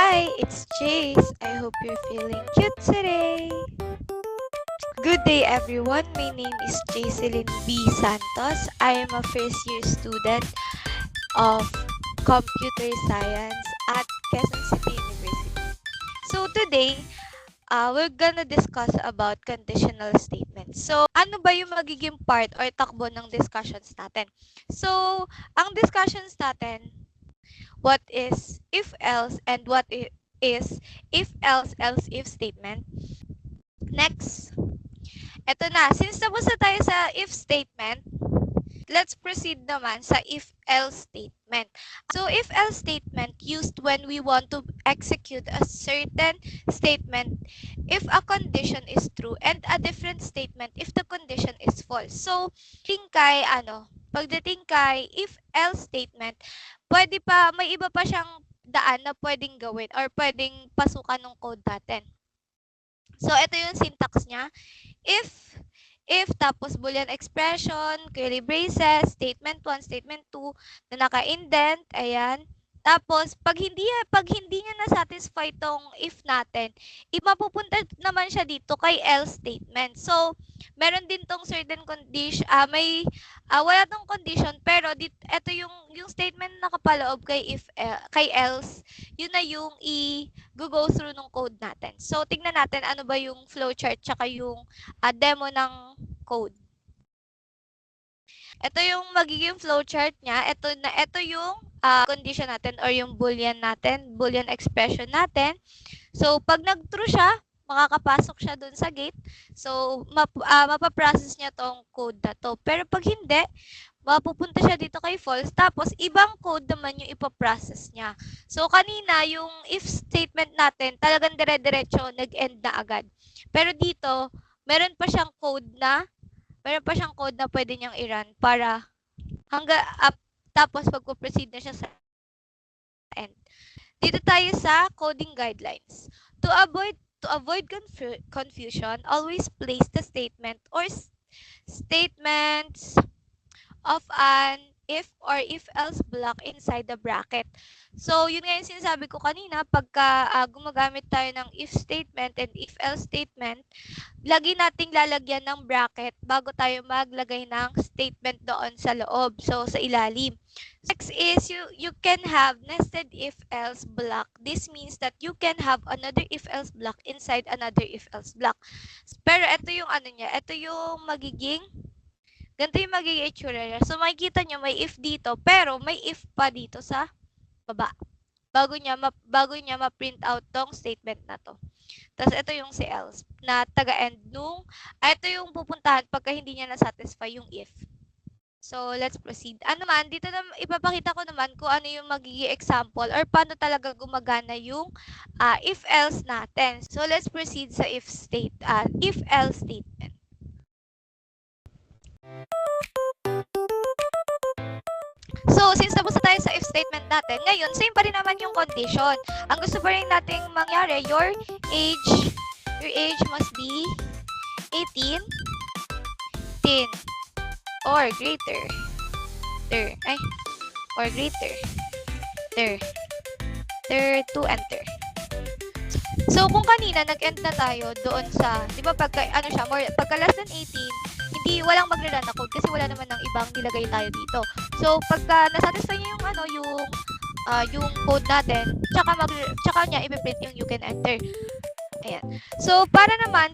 Hi, it's Jace. I hope you're feeling cute today. Good day, everyone. My name is Jacelyn B. Santos. I am a first-year student of Computer Science at Quezon City University. So today, we're gonna discuss about conditional statements. So, ano ba yung magiging part or takbo ng discussions natin? So, ang discussions natin, what is if-else and what is if-else-else-if statement. Next, eto na. Since tapos na tayo sa if statement, let's proceed naman sa if-else statement. So, if-else statement used when we want to execute a certain statement if a condition is true and a different statement if the condition is false. So, pagdating kay if-else statement, may iba pa siyang daan na pwedeng gawin or pwedeng pasukan ng code natin. So, ito yung syntax niya. If tapos boolean expression, curly braces, statement 1, statement 2 na naka-indent, ayan. Tapos pag hindi niya na-satisfy tong if natin, mapupunta naman siya dito kay else statement. So, meron din tong certain condition, wala tong condition pero ito yung statement na nakapaloob kay else, yun na yung go through ng code natin. So, tignan natin ano ba yung flowchart tsaka yung demo ng code. Ito yung magiging flowchart niya. Ito yung condition natin or yung boolean natin, boolean expression natin. So, pag nag-true siya, makakapasok siya dun sa gate. So, mapaprocess niya tong code na to. Pero pag hindi, mapupunta siya dito kay false. Tapos, ibang code naman yung ipaprocess niya. So, kanina, yung if statement natin, talagang dire-diretso, nag-end na agad. Pero dito, meron pa siyang code na pwede niyang i-run para tapos pagpo-proceed na siya sa end. Dito tayo sa coding guidelines. To avoid confusion, always place the statement or statements of an if or if-else block inside the bracket. So, yun nga yung sinasabi ko kanina, pagka gumagamit tayo ng if statement and if-else statement, lagi nating lalagyan ng bracket bago tayo maglagay ng statement doon sa loob. So, sa ilalim. Next is, you can have nested if-else block. This means that you can have another if-else block inside another if-else block. Pero ito yung ganito yung magiging itsura niya. So, makikita nyo may if dito, pero may if pa dito sa baba. Bago niya ma-print out tong statement na to. Tapos, ito yung si else na taga-end ito yung pupuntahan pagka hindi niya na-satisfy yung if. So, let's proceed. Dito na ipapakita ko naman kung ano yung magiging example or paano talaga gumagana yung if-else natin. So, let's proceed sa if-else statement. So, since tapos na tayo sa if statement natin, ngayon, same pa rin naman yung condition. Ang gusto pa rin nating mangyari, your age must be 18, 10, or greater. Or greater. To enter. So, kung kanina, nag-end na tayo doon sa, di ba, pagka less than 18, walang magre-run na code kasi wala naman ng ibang nilagay tayo dito. So, pagka nasatisfy niya yung code natin, tsaka niya i-print yung you can enter. Ayan. So, paano naman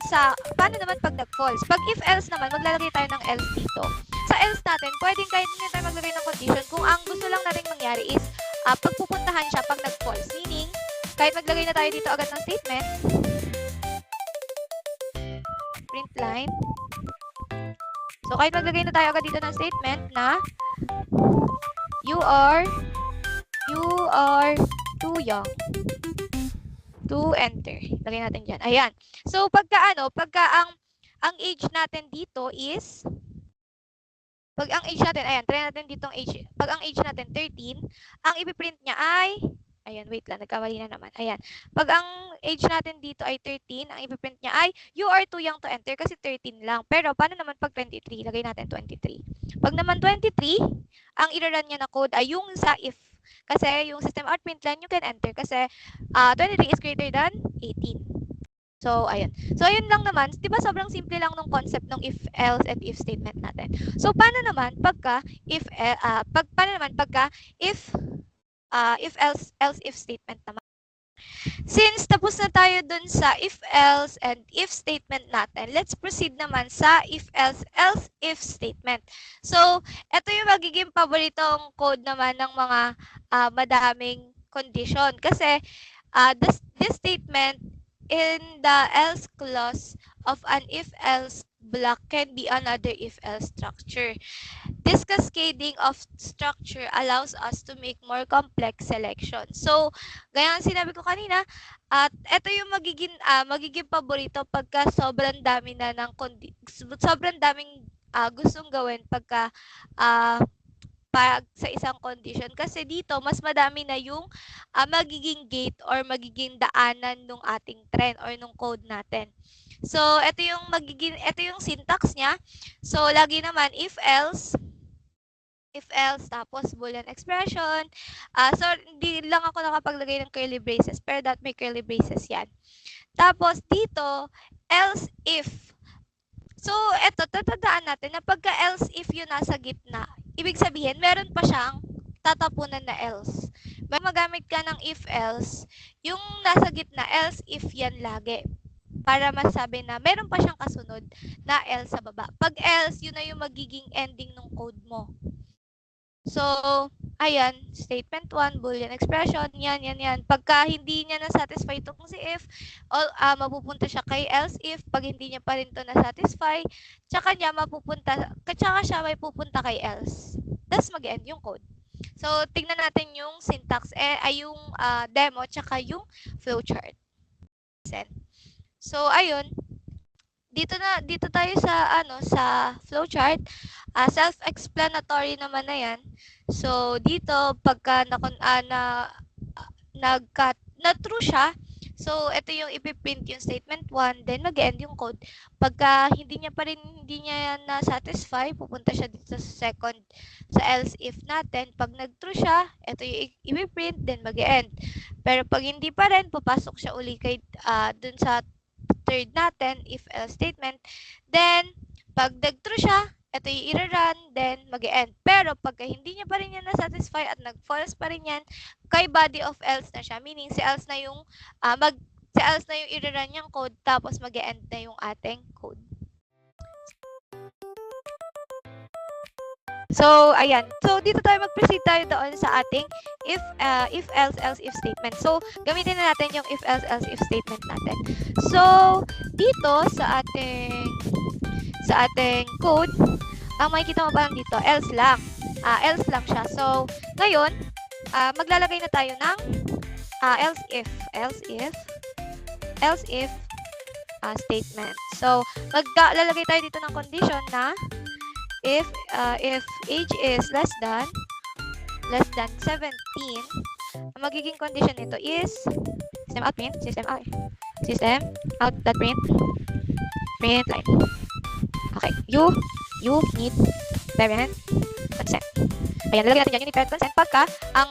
pag nag-false? Pag if-else naman, maglalagay tayo ng else dito. Sa else natin, pwedeng kahit hindi tayo maglagay ng condition kung ang gusto lang natin mangyari is pagpupuntahan siya pag nag-false. Meaning, kahit maglagay na tayo dito agad ng statement, print line. So, kahit maglagay na tayo agad dito ng statement na you are too young to enter. Lagay natin dyan. Ayan. So, pagka ang age natin dito is, try natin dito ang age. Pag ang age natin 13, ang ipiprint niya ay, ayan, wait lang, nagkamali na naman. Ayan. Pag ang age natin dito ay 13, ang ipiprint niya ay, you are too young to enter kasi 13 lang. Pero, paano naman pag 23? Lagay natin 23. Pag naman 23, ang i-run niya na code ay yung sa if Kasi yung system out print line, you can enter kasi 23 is greater than 18. So, ayun. So, ayun lang naman. Di ba sobrang simple lang nung concept ng if, else, and if statement natin. So, paano naman pagka if, if, else, if statement naman? Since tapos na tayo dun sa if, else, and if statement natin, let's proceed naman sa if, else, if statement. So, ito yung magiging paboritong code naman ng mga madaming condition. Kasi, this statement in the else clause of an if-else block can be another if-else structure. This cascading of structure allows us to make more complex selection. So, gaya ng sinabi ko kanina, at ito yung magiging paborito pagka sobrang dami na ng sobrang daming gustong gawin pagka pag sa isang condition. Kasi dito, mas madami na yung magiging gate or magiging daanan ng ating trend or nung code natin. So, ito yung syntax niya. So, lagi naman if else, tapos Boolean expression. So, hindi lang ako nakapaglagay ng curly braces, pero that may curly braces yan. Tapos, dito, else if. So, eto, tatandaan natin na pagka else if yung nasa gitna, ibig sabihin, meron pa siyang tatapunan na else. May magamit ka ng if else, yung nasa gitna, else if yan lagi. Para masabi na meron pa siyang kasunod na else sa baba. Pag else, yun na yung magiging ending ng code mo. So, ayan, statement 1, Boolean expression, yan. Pagka hindi niya na-satisfy itong si if, mapupunta siya kay else if. Pag hindi niya pa rin ito na-satisfy, tsaka siya may pupunta kay else. Tapos mag-end yung code. So, tingnan natin yung syntax, yung demo, tsaka yung flowchart. So, ayun. Dito tayo sa flowchart. Self-explanatory naman na yan. So, dito, pagka na-true siya, so, ito yung ipiprint yung statement 1, then mag-end yung code. Pagka hindi niya na-satisfy, pupunta siya dito sa else if natin. Pag nag-true siya, ito yung ipiprint, then mag-end. Pero pag hindi pa rin, papasok siya uli dun sa third natin, if else statement. Then, pag nag-true siya, ito yung i-run, then mag-end. Pero pagka hindi niya pa rin yan na-satisfy at nag-false pa rin yan, kay body of else na siya. Meaning, si else na yung i-run yung code, tapos mag-end na yung ating code. So, ayan. So, dito tayo mag-proceed tayo doon sa ating if, else, if statement. So, gamitin na natin yung if, else, if statement natin. So, dito sa ating code, ang makikita mo pa lang dito, else lang. Else lang siya. So, ngayon, maglalagay na tayo ng else if statement. So, maglalagay tayo dito ng condition na if age is less than 17, ang magiging condition nito is system out dot print line. Okay, you need parent consent. Ayan, lalagay natin dyan, you need parent consent pagka ang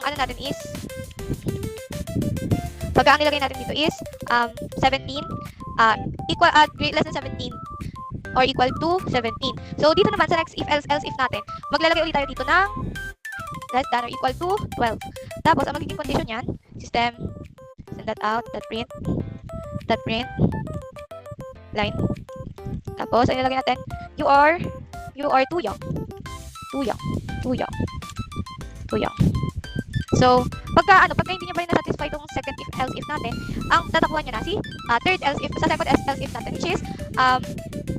nilagay natin dito is 17 less than 17 or equal to 17. So, dito naman sa next if, else, if natin, maglalagay ulit tayo dito ng less than or equal to 12. Tapos, ang magiging condition yan, system, send that out, print line. Tapos, ang nilagay natin, you are too young. So, pagka hindi niya pa rin na-satisfy itong second if, else, if natin, ang tatakuhan niya na si third else, if, sa second else, if natin, which is,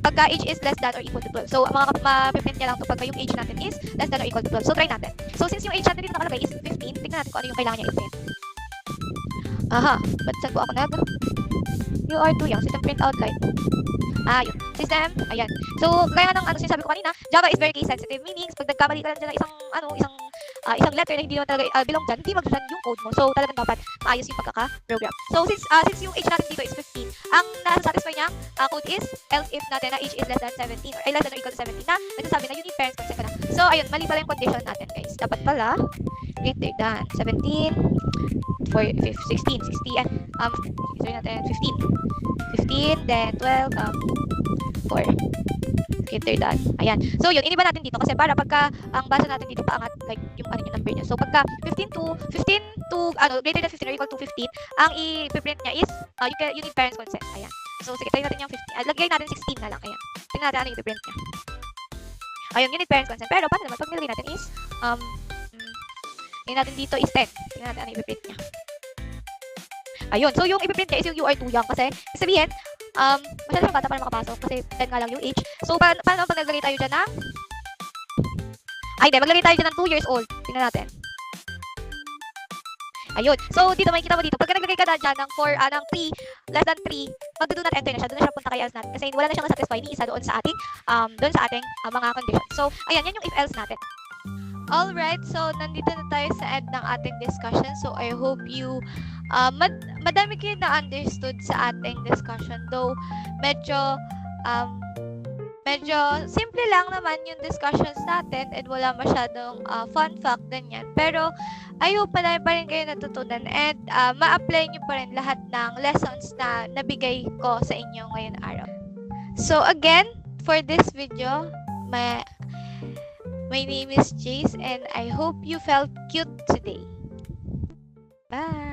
pagka age is less than or equal to 12. So, ma-print niya lang ito pagka yung age natin is less than or equal to 12. So, try natin. So, since yung age natin dito nakalagay is 15, tingnan natin kung ano yung kailangan niya i-print. Ba't saan po ako you are too young, system print outline. Yun. System, ayan. So, kaya ng sinasabi ko kanina, Java is very case sensitive. Meaning, pag nagkamali ka lang dyan na isang letter na hindi naman talaga belong dyan, hindi mag-run yung code mo. So, talagang dapat maayos yung pagkaka-program. So, since yung age natin dito is 15, ang nasa-satisfy niyang code is else if natin na age is less than 17 or less than or equal to 17 na nagsasabi na you need parents consent ka na. So, ayun, mali pala yung condition natin, guys. Dapat pala Okay, third done. 17, 16, 60, sorry natin, 15. 15, then 12, 4. Okay, third done. Ayan. So, yun, iniba natin dito kasi para pagka ang basa natin dito paangat, like, yung ano yung number niya. So, pagka 15 to, greater than 15 or equal to 15, ang i-print niya is, you need parents' consent. Ayan. So, sige, try natin yung 15. Lagay natin 16 na lang. Ayan. Tingnan natin ano yung i-print niya. Ayun, you need parents' consent. Pero, paano naman, pag nilagay natin is, yun natin dito is 10. Tingnan natin ano yung i-print niya. Ayun. So, yung i-print niya is yung you are too young. Kasi, sabihin, masyado siyang bata para makapasok kasi 10 nga lang yung age. So, paano pag naglagay tayo dyan ng... Ay, hindi. Maglagay tayo dyan ng 2 years old. Tingnan natin. Ayun. So, dito makikita mo dito. Pagka naglagay ka na dyan ng 3, less than 3, mag-do not enter na siya. Doon na siya punta kay else natin. Kasi wala na siyang satisfy ni isa doon sa ating, mga conditions. So, ayan. Yan yung if else natin. Alright, so nandito na tayo sa end ng ating discussion. So I hope you madami kayo na-understood sa ating discussion. Though medyo simple lang naman yung discussions natin and wala masyadong fun fact ganyan. Pero I hope madami pa rin kayo natutunan and ma-apply nyo pa rin lahat ng lessons na nabigay ko sa inyo ngayon araw. So again, for this video, my name is Jace and I hope you felt cute today. Bye!